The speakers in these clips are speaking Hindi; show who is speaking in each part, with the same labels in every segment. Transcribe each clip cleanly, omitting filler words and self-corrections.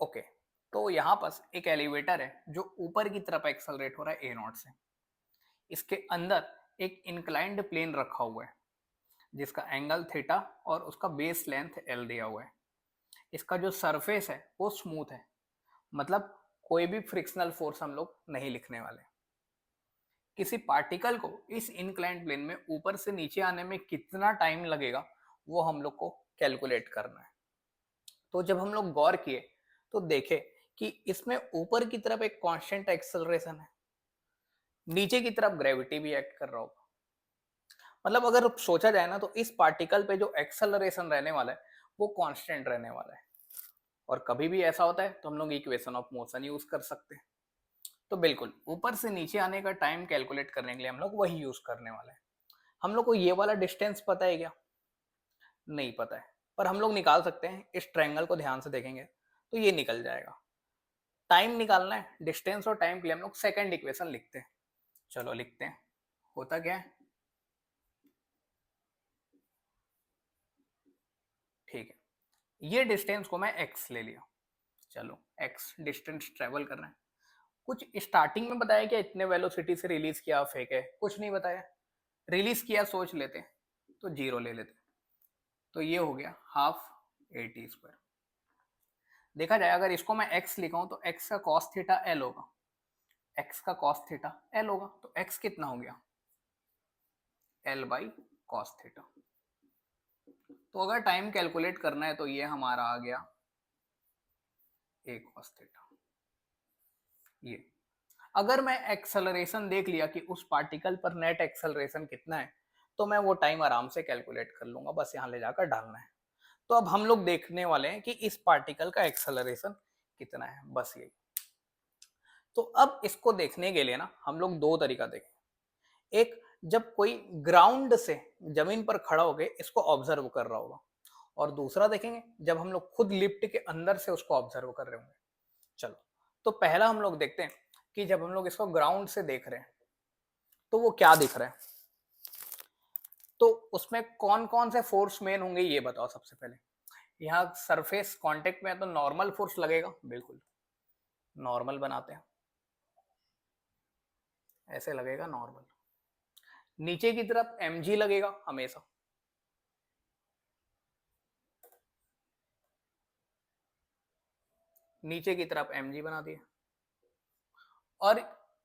Speaker 1: ओके, तो यहाँ पास एक एलिवेटर है जो ऊपर की तरफ एक्सेलरेट हो रहा है ए नॉट से। इसके अंदर एक इंक्लाइंड प्लेन रखा हुआ है जिसका एंगल थीटा और उसका बेस लेंथ एल दिया हुआ है। इसका जो सरफेस है वो स्मूथ है, मतलब कोई भी फ्रिक्शनल फोर्स हम लोग नहीं लिखने वाले। किसी पार्टिकल को इस इंक्लाइंड प्लेन में ऊपर से नीचे आने में कितना टाइम लगेगा वो हम लोग को कैलकुलेट करना है। तो जब हम लोग गौर किए तो देखे कि इसमें ऊपर की तरफ एक कांस्टेंट एक्सेलरेशन है, नीचे की तरफ ग्रेविटी भी एक्ट कर रहा होगा। मतलब अगर सोचा जाए ना तो इस पार्टिकल पे जो एक्सेलरेशन रहने वाला है वो कांस्टेंट रहने वाला है। और कभी भी ऐसा होता है तो हम लोग इक्वेशन ऑफ मोशन यूज कर सकते हैं। तो बिल्कुल ऊपर से नीचे आने का टाइम कैलकुलेट करने के लिए हम लोग वही यूज करने वाले हैं। हम लोग को ये वाला डिस्टेंस पता है क्या? नहीं पता है, पर हम लोग निकाल सकते हैं। इस ट्रायंगल को ध्यान से देखेंगे तो ये निकल जाएगा। टाइम निकालना है, डिस्टेंस और टाइम के लिए हम लोग सेकंड इक्वेशन लिखते हैं। चलो लिखते हैं। होता क्या है, ठीक है, ये डिस्टेंस को मैं x ले लिया। चलो x डिस्टेंस ट्रेवल करना है। कुछ स्टार्टिंग में बताया क्या इतने वेलोसिटी से रिलीज किया फेंक है? कुछ नहीं बताया। रिलीज किया सोच लेते हैं तो जीरो ले लेते हैं। तो ये हो गया हाफ ए टी स्क्वायर। देखा जाए अगर इसको मैं x लिखाऊं तो x का cos थीटा l होगा, x का cos थीटा l होगा, तो x कितना हो गया? l by cos theta. तो अगर टाइम कैलकुलेट करना है तो ये हमारा आ गया a cos थीटा। ये अगर मैं एक्सेलरेशन देख लिया कि उस पार्टिकल पर नेट एक्सेलरेशन कितना है तो मैं वो टाइम आराम से कैलकुलेट कर लूंगा, बस यहाँ ले जाकर डालना है। तो अब हम लोग देखने वाले हैं कि इस पार्टिकल का एक्सेलरेशन कितना है, बस यही। तो अब इसको देखने के लिए ना हम लोग दो तरीका देखें। एक, जब कोई ग्राउंड से जमीन पर खड़ा होकर इसको ऑब्जर्व कर रहा होगा, और दूसरा देखेंगे जब हम लोग खुद लिफ्ट के अंदर से उसको ऑब्जर्व कर रहे होंगे। चलो, तो पहला हम लोग देखते हैं कि जब हम लोग इसको ग्राउंड से देख रहे हैं तो वो क्या दिख रहा है। तो उसमें कौन कौन से फोर्स मेन होंगे ये बताओ सबसे पहले। यहाँ सरफेस कांटेक्ट में है तो नॉर्मल फोर्स लगेगा, बिल्कुल नॉर्मल बनाते हैं, ऐसे लगेगा नॉर्मल। नीचे की तरफ mg लगेगा हमेशा, नीचे की तरफ mg बना दिया। और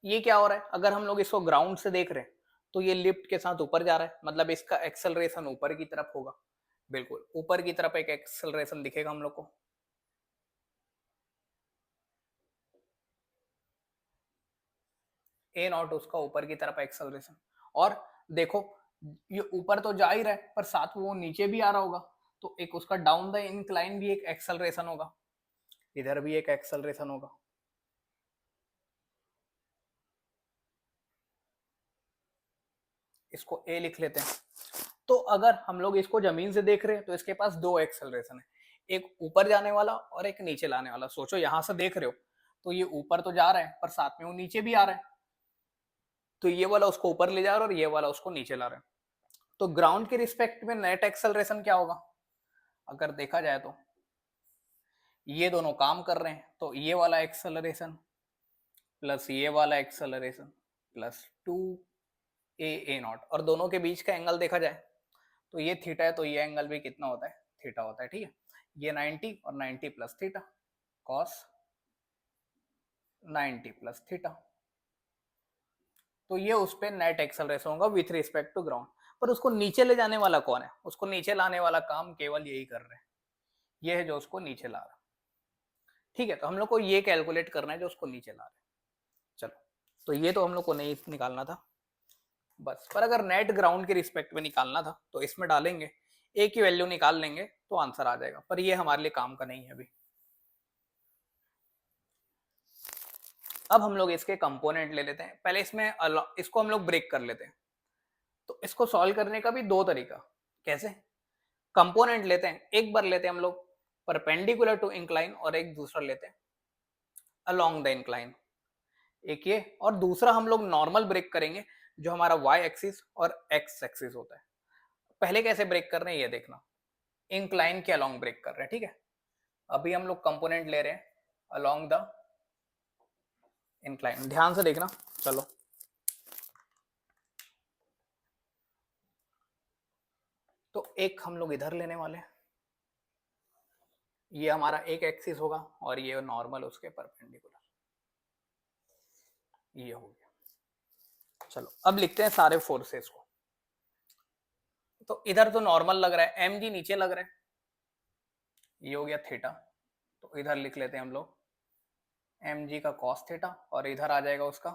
Speaker 1: ये क्या हो रहा है, अगर हम लोग इसको ग्राउंड से देख रहे हैं तो ये लिफ्ट के साथ ऊपर जा रहा है, मतलब इसका एक्सेलरेशन ऊपर की तरफ होगा। बिल्कुल ऊपर की तरफ एक एक्सेलरेशन दिखेगा हम लोग को। ए नॉट उसका ऊपर की तरफ एक्सेलरेशन। और देखो ये ऊपर तो जा ही रहा है पर साथ में वो नीचे भी आ रहा होगा, तो एक उसका डाउन द इंक्लाइन भी एक एक्सेलरेशन होगा, इधर भी एक एक्सेलरेशन होगा। इसको ए लिख लेते हैं। तो अगर हम लोग इसको जमीन से देख रहे हैं तो इसके पास दो एक्सेलरेशन है, एक ऊपर जाने वाला और एक नीचे लाने वाला। सोचो यहां से देख रहे हो तो ये ऊपर तो जा रहा है पर साथ में वो नीचे भी आ रहा है, तो ये वाला उसको ऊपर ले जा रहा है और ये वाला उसको नीचे ला रहा है। तो ग्राउंड के रिस्पेक्ट में नेट एक्सेलरेशन क्या होगा? अगर देखा जाए तो ये दोनों काम कर रहे हैं तो ये वाला एक्सेलरेशन प्लस ये वाला एक्सेलरेशन प्लस 2a नॉट, और दोनों के बीच का एंगल देखा जाए तो ये थीटा है, तो ये एंगल भी कितना होता है? थीटा होता है, ठीक है। ये 90 और 90 plus theta, cos 90 plus theta. तो ये उस पर नेट एक्सेलरेशन होगा विथ रिस्पेक्ट टू ग्राउंड। पर उसको नीचे ले जाने वाला कौन है? उसको नीचे लाने वाला काम केवल यही कर रहे हैं, ये है जो उसको नीचे ला रहा है। ठीक है, तो हम लोग को ये कैलकुलेट करना है जो उसको नीचे ला रहा है। चलो, तो ये तो हम लोग को नहीं निकालना था बस, पर अगर नेट ग्राउंड के रिस्पेक्ट में निकालना था तो इसमें डालेंगे, ए की वैल्यू निकाल लेंगे तो आंसर आ जाएगा, पर ये हमारे लिए काम का नहीं है अभी। अब हम लोग इसके कंपोनेंट ले लेते हैं। पहले इसमें इसको हम लोग ब्रेक कर लेते हैं। तो इसको सॉल्व करने का भी दो तरीका। कैसे? कंपोनेंट लेते हैं, एक बार लेते हैं हम लोग परपेंडिकुलर टू इंक्लाइन और एक दूसरा लेते हैं अलोंग द इंक्लाइन, एक ये, और दूसरा हम लोग नॉर्मल ब्रेक करेंगे जो हमारा वाई एक्सिस और एक्स एक्सिस होता है। पहले कैसे ब्रेक कर रहे हैं ये देखना, इंक्लाइन के अलोंग ब्रेक कर रहे हैं, ठीक है। अभी हम लोग कंपोनेंट ले रहे हैं अलोंग द इंक्लाइन, ध्यान से देखना। चलो तो एक हम लोग इधर लेने वाले हैं, ये हमारा एक एक्सिस होगा और ये नॉर्मल उसके परपेंडिकुलर, ये हो गया। चलो अब लिखते हैं सारे फोर्सेस को। तो इधर तो नॉर्मल लग रहा है, एम जी नीचे लग रहा है, ये हो गया थीटा। तो इधर लिख लेते हैं हम लोग एम जी का कॉस थीटा, और इधर आ जाएगा उसका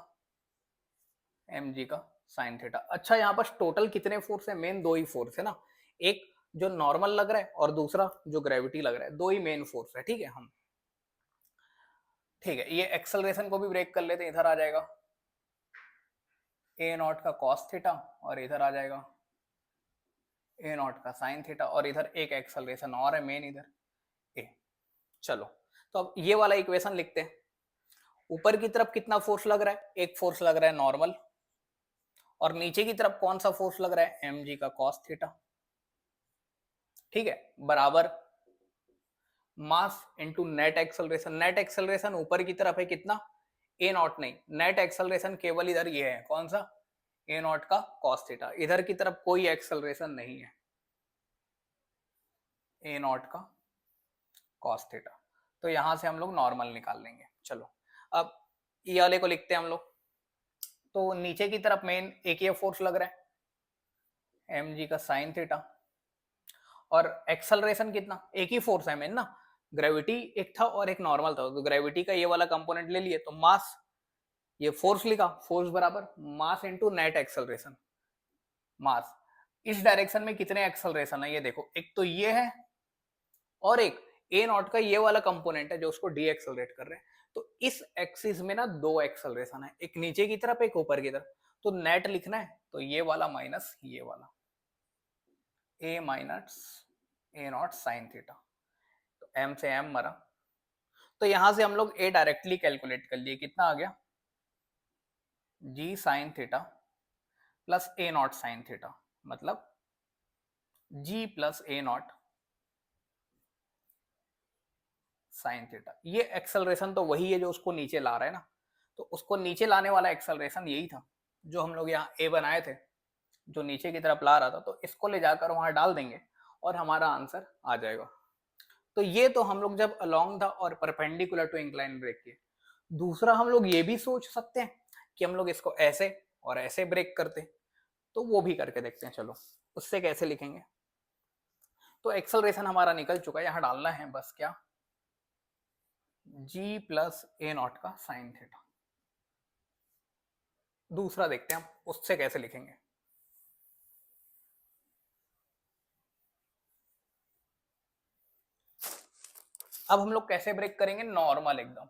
Speaker 1: एम जी का साइन थीटा। अच्छा यहाँ पर टोटल कितने फोर्स है? मेन दो ही फोर्स है ना, एक जो नॉर्मल लग रहा है और दूसरा जो ग्रेविटी लग रहा है, दो ही मेन फोर्स है। ठीक है, हम ठीक है, ये एक्सेलरेशन को भी ब्रेक कर लेते हैं। इधर आ जाएगा ए नॉट का कॉस थीटा और इधर आ जाएगा ए नॉट का साइन थीटा, और इधर एक एक्सेलरेशन और है मेन इधर ए। चलो तो अब ये वाला इक्वेशन लिखते हैं। ऊपर की तरफ कितना फोर्स लग रहा है? एक फोर्स लग रहा है नॉर्मल, और नीचे की तरफ कौन सा फोर्स लग रहा है? एम जी का कॉस थीटा। ठीक है, बराबर mass into net acceleration. Net acceleration ऊपर की तरफ है कितना? ए नॉट नहीं, नेट एक्सेलरेशन केवल इधर ये है, कौन सा? ए नॉट का कॉस थीटा। इधर की तरफ कोई एक्सेलरेशन नहीं है, ए नॉट का कॉस थीटा। तो यहां से हम लोग नॉर्मल निकाल लेंगे। चलो अब ये वाले को लिखते हैं हम लोग। तो नीचे की तरफ मेन एक ये फोर्स लग रहा है एम जी का साइन थीटा, और एक्सेलरेशन कितना? एक ही फोर्स है मेन ना, ग्रेविटी एक था और एक नॉर्मल था, तो ग्रेविटी का ये वाला कंपोनेंट ले लिए, तो मास, ये फोर्स लिखा, फोर्स बराबर मास इनटू नेट एक्सेलरेशन। मास, इस डायरेक्शन में कितने एक्सेलरेशन है ये देखो, एक तो ये है और एक ए नॉट का ये वाला कंपोनेंट है जो उसको डी एक्सेलरेट कर रहे हैं। तो इस एक्सिस में ना दो एक्सेलरेशन है, एक नीचे की तरफ एक ऊपर की तरफ। तो नेट लिखना है तो ये वाला माइनस ये वाला, A minus A naught sine theta. तो एम से एम मरा, तो यहां से हम लोग ए डायरेक्टली कैलकुलेट कर लिए, कितना आ गया? G sine theta plus A naught sine theta, मतलब G plus A naught sine theta. ये एक्सेलरेशन तो वही है जो उसको नीचे ला रहा है ना, तो उसको नीचे लाने वाला एक्सेलरेशन यही था जो हम लोग यहाँ ए बनाए थे, जो नीचे की तरफ ला रहा था। तो इसको ले जाकर वहां डाल देंगे और हमारा आंसर आ जाएगा। तो ये तो हम लोग जब अलोंग द और परपेंडिकुलर टू इंक्लाइन ब्रेक किए। दूसरा हम लोग ये भी सोच सकते हैं कि हम लोग इसको ऐसे और ऐसे ब्रेक करते, तो वो भी करके देखते हैं। चलो उससे कैसे लिखेंगे? तो एक्सेलरेशन हमारा निकल चुका है, यहाँ डालना है बस क्या, जी प्लस ए नॉट का साइन थीटा। दूसरा देखते हैं हम उससे कैसे लिखेंगे। अब हम लोग कैसे ब्रेक करेंगे? नॉर्मल एकदम,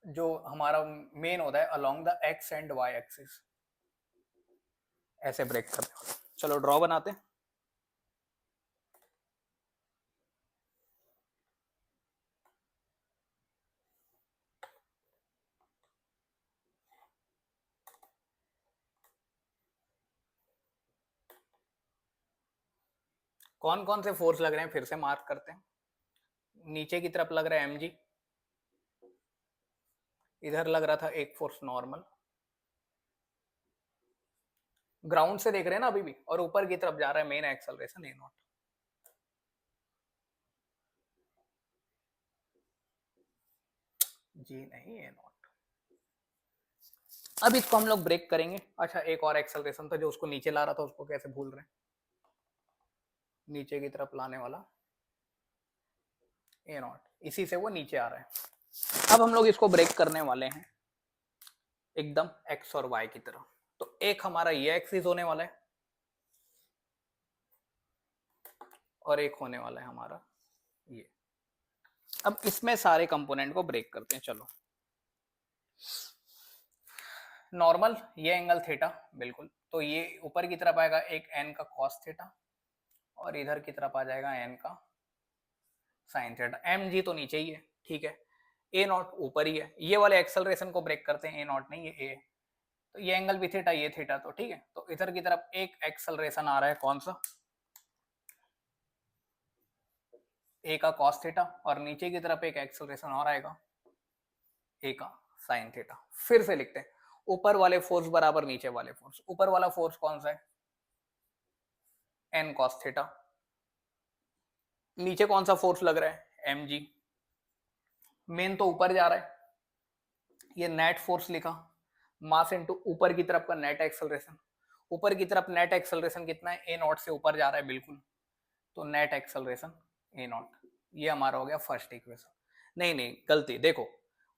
Speaker 1: जो हमारा मेन होता है along the X and Y axis, ऐसे ब्रेक करते हैं। चलो ड्रॉ बनाते हैं। कौन कौन से फोर्स लग रहे हैं फिर से मार्क करते हैं। नीचे की तरफ लग रहा है mg, इधर लग रहा था एक फोर्स नॉर्मल, ग्राउंड से देख रहे हैं ना अभी भी, और ऊपर की तरफ जा रहा है मेन एक्सेलरेशन ए नॉट। जी नहीं, ए नॉट। अब इसको हम लोग ब्रेक करेंगे। अच्छा एक और एक्सेलरेशन था जो उसको नीचे ला रहा था, उसको कैसे भूल रहे हैं? नीचे की तरफ लाने वाला ए नॉट, इसी से वो नीचे आ रहा है। अब हम लोग इसको ब्रेक करने वाले हैं एकदम एक्स और वाई की तरफ। तो एक हमारा ये एक्सिस होने वाला है और एक होने वाला है हमारा ये। अब इसमें सारे कंपोनेंट को ब्रेक करते हैं। चलो नॉर्मल, ये एंगल थीटा बिल्कुल, तो ये ऊपर की तरफ आएगा एक एन का कॉस थीटा, और इधर की तरफ आ जाएगा एन का साइन थीटा। एम जी तो नीचे ही है, ठीक है, ए नॉट ऊपर ही है। ये वाले एक्सेलरेशन को ब्रेक करते हैं, ए नॉट नहीं, ये ए। तो ये एंगल भी थीटा, ये थीटा, तो ठीक है। तो इधर की तरफ एक एक्सेलरेशन आ रहा है, कौन सा? ए का कॉस थीटा और नीचे की तरफ एक एक्सेलरेशन और आएगा ए का साइन थीटा। फिर से लिखते हैं, ऊपर वाले फोर्स बराबर नीचे वाले फोर्स। ऊपर वाला फोर्स कौन सा है? N cos theta. नीचे कौन सा फोर्स लग रहा है? एम जी। मेन तो ऊपर जा रहा है, ये नेट फोर्स लिखा, मास इनटू ऊपर की तरफ का नेट एक्सेलरेशन। ऊपर की तरफ नेट एक्सेलरेशन कितना है? ए नॉट से ऊपर जा रहा है बिल्कुल, तो नेट एक्सेलरेशन ए नॉट। ये हमारा हो गया फर्स्ट इक्वेशन। नहीं नहीं गलती, देखो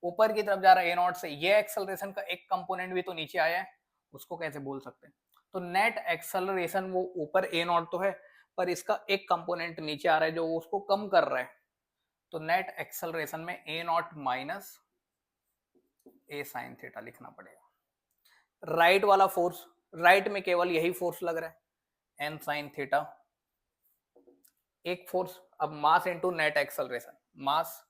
Speaker 1: ऊपर की तरफ जा रहा है ए नॉट से, ये एक्सेलरेशन का एक कंपोनेंट भी तो नीचे आया है, उसको कैसे बोल सकते हैं? तो नेट एक्सेलरेशन वो ऊपर ए नॉट तो है, पर इसका एक कंपोनेंट नीचे आ रहा है जो उसको कम कर रहा है, तो नेट एक्सेलरेशन में A naught minus A sine theta लिखना पड़ेगा। राइट वाला फोर्स, राइट में केवल यही फोर्स लग रहा है, एन साइन थीटा एक फोर्स। अब मास इनटू नेट एक्सेलरेशन, मास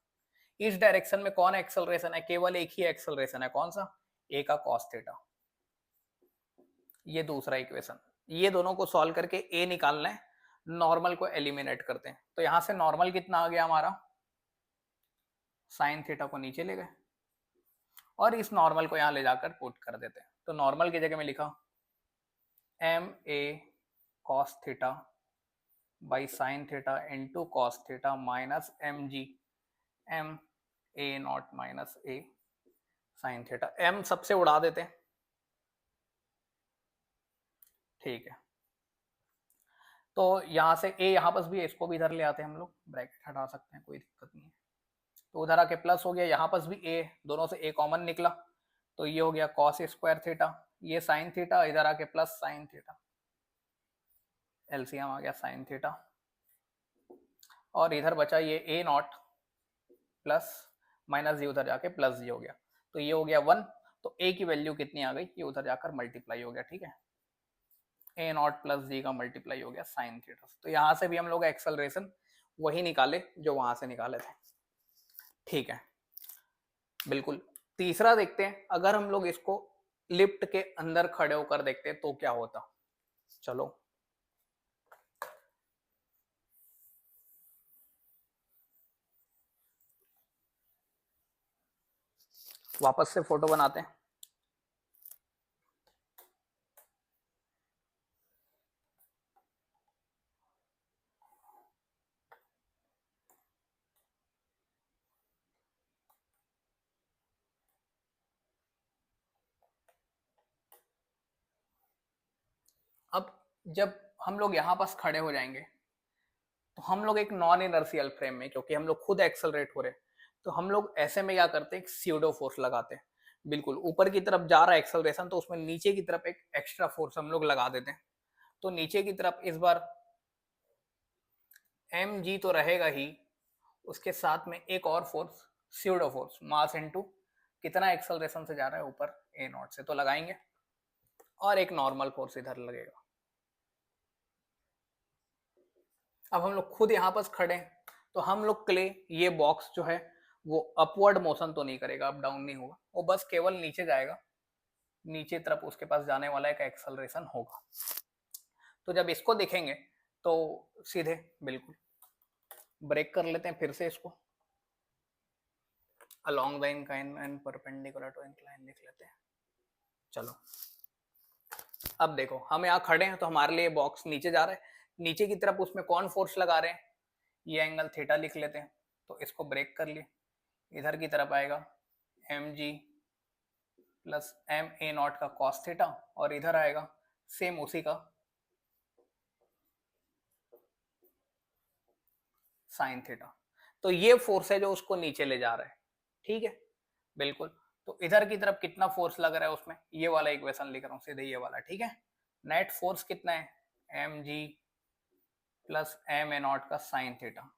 Speaker 1: इस डायरेक्शन में कौन एक्सेलरेशन है? केवल एक ही एक्सेलरेशन है, कौन सा? ए का कॉस थीटा। ये दूसरा इक्वेशन, ये दोनों को सॉल्व करके ए निकालना है, नॉर्मल को एलिमिनेट करते हैं। तो यहां से नॉर्मल कितना आ गया हमारा? साइन थीटा को नीचे ले गए और इस नॉर्मल को यहां ले जाकर पुट कर देते हैं। तो नॉर्मल की जगह में लिखा M A cos theta by sine theta into cos theta minus M G M A naught minus A sine theta. M सबसे उड़ा देते हैं, ठीक है। तो यहां से ए यहां पास भी है, इसको भी इधर ले आते हैं हम लोग, ब्रैकेट हटा सकते हैं, कोई दिक्कत नहीं है। तो उधर आके प्लस हो गया, यहाँ पास भी ए, दोनों से ए कॉमन निकला, तो ये हो गया कॉस स्क्वायर थीटा, ये साइन थीटा, इधर आके प्लस साइन थीटा, एलसीएम आ गया साइन थीटा, और इधर बचा ये ए नॉट प्लस माइनस जी उधर जाके प्लस जी हो गया, तो ये हो गया 1। तो ए की वैल्यू कितनी आ गई? ये उधर जाकर मल्टीप्लाई हो गया, ठीक है, ए नॉट प्लस जी का मल्टीप्लाई हो गया साइन थीटा। तो यहां से भी हम लोग एक्सेलरेशन वही निकाले जो वहां से निकाले थे, ठीक है, बिल्कुल। तीसरा देखते हैं, अगर हम लोग इसको लिफ्ट के अंदर खड़े होकर देखते हैं तो क्या होता। चलो वापस से फोटो बनाते हैं। अब जब हम लोग यहाँ पास खड़े हो जाएंगे तो हम लोग एक नॉन इनर्शियल फ्रेम में, क्योंकि हम लोग खुद एक्सेलरेट हो रहे हैं, तो हम लोग ऐसे में क्या करते हैं? एक स्यूडो फोर्स लगाते हैं। बिल्कुल ऊपर की तरफ जा रहा है एक्सेलरेशन, तो उसमें नीचे की तरफ एक एक्स्ट्रा फोर्स हम लोग लगा देते हैं। तो नीचे की तरफ इस बार एम जी तो रहेगा ही, उसके साथ में एक और force, pseudo force, mass into कितना एक्सेलरेशन से जा रहा है ऊपर, ए नॉट से, तो लगाएंगे, और एक नॉर्मल फोर्स इधर लगेगा। अब हम लोग खुद यहाँ पर खड़े हैं, तो हम लोग के लिए ये बॉक्स जो है वो अपवर्ड मोशन तो नहीं करेगा, अप डाउन नहीं होगा, वो बस केवल नीचे जाएगा, नीचे तरफ उसके पास जाने वाला एक एक्सेलरेशन होगा। तो जब इसको देखेंगे तो सीधे बिल्कुल ब्रेक कर लेते हैं फिर से इसको, along the incline and perpendicular to incline लिख लेते हैं। चलो अब देखो, हम यहाँ खड़े हैं तो हमारे लिए बॉक्स नीचे जा रहा है, नीचे की तरफ उसमें कौन फोर्स लगा रहे हैं? ये एंगल थीटा लिख लेते हैं, तो इसको ब्रेक कर लिए, इधर की तरफ आएगा M G plus M A naught का कॉस थीटा, और इधर आएगा सेम उसी का साइन थीटा। तो ये फोर्स है जो उसको नीचे ले जा रहा है, ठीक है, बिल्कुल। तो इधर की तरफ कितना फोर्स लग रहा है उसमें? ये वाला इक्वेशन लिख रहा हूँ सीधे, ये वाला, ठीक है। नेट फोर्स कितना है? M G plus M A naught का साइन थीटा,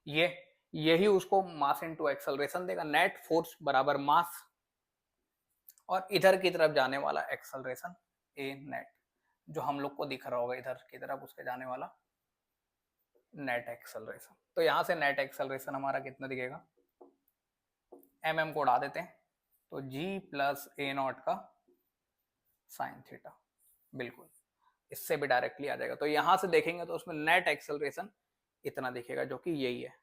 Speaker 1: ये यही उसको मास इनटू एक्सेलरेशन देगा। नेट फोर्स बराबर मास और इधर की तरफ जाने वाला एक्सेलरेशन ए नेट, जो हम लोग को दिख रहा होगा इधर की तरफ उसके जाने वाला नेट एक्सेलरेशन। तो यहां से नेट एक्सेलरेशन हमारा कितना दिखेगा? को उड़ा देते हैं, तो g प्लस ए नॉट का साइन थीटा, बिल्कुल इससे भी डायरेक्टली आ जाएगा। तो यहां से देखेंगे तो उसमें नेट एक्सेलरेशन इतना दिखेगा जो कि यही है।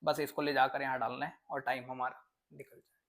Speaker 1: बस इसको ले जाकर यहाँ डालना है और टाइम हमारा निकल जाए।